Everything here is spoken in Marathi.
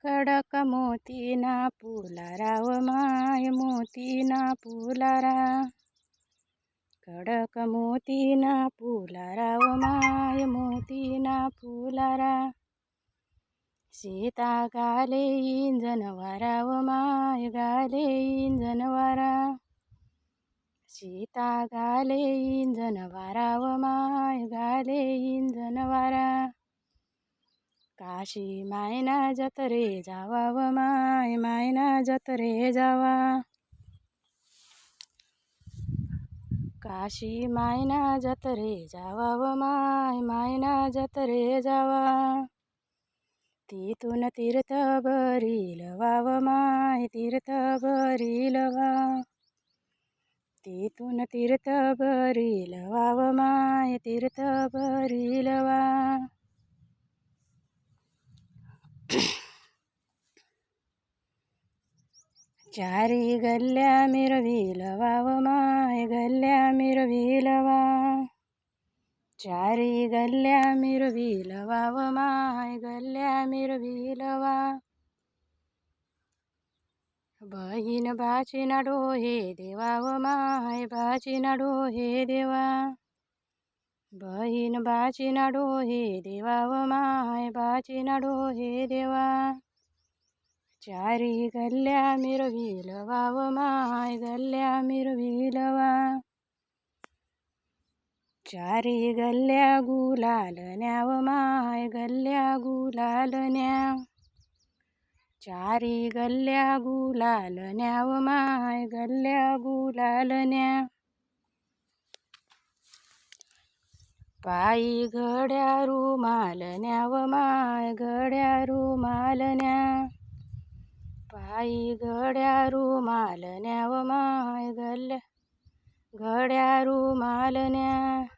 कडक मोतीना फुलारा व माय मोतीना फुलारा. कडक मोतीना फुलारा व माय मोतीना फुलारा. सीता गाले इंजनवारा व माय गाले इंजनवारा. सीता गाले इंजनवारा व माय गाले इंजनवारा. काशी मायना जत्रे जावा व माय मायना जत्रे जावा. काशी मायना जत्रे जावा व माय मायना जत्रे जावा. तिथून तीर्थ भरील व माय तीर्थ भरील वा. तिथून तीर्थ भरील व माय तीर्थ भरील वा. चारी गल्ल्या मिरवील व माय गल्ल्या मिरवील वा. चारी गल्ल्या मिरवील व माय गल्ल्या मिरवील वा. बहीण बाचीना डोहे देवा व माय बाचीना डोहे देवा. बहीण बाचीना डोहे देवा व माय बाचीना डोहे देवा. चारी गल्ल्या मिरवील व माय गल्ल्या मिरवील वा. चारी गल्ल्या गुलाल न्याव माय गल्ल्या गुलाल न्या. चारी गल्ल्या गुलाल न्याव माय गल्ल्या गुलाल न्या. पायी घड्या रुमाल न्याव माय घड्या रुमाल न्या. पायी घड्या रुमाल न्याव माय घड्या रुमाल न्या.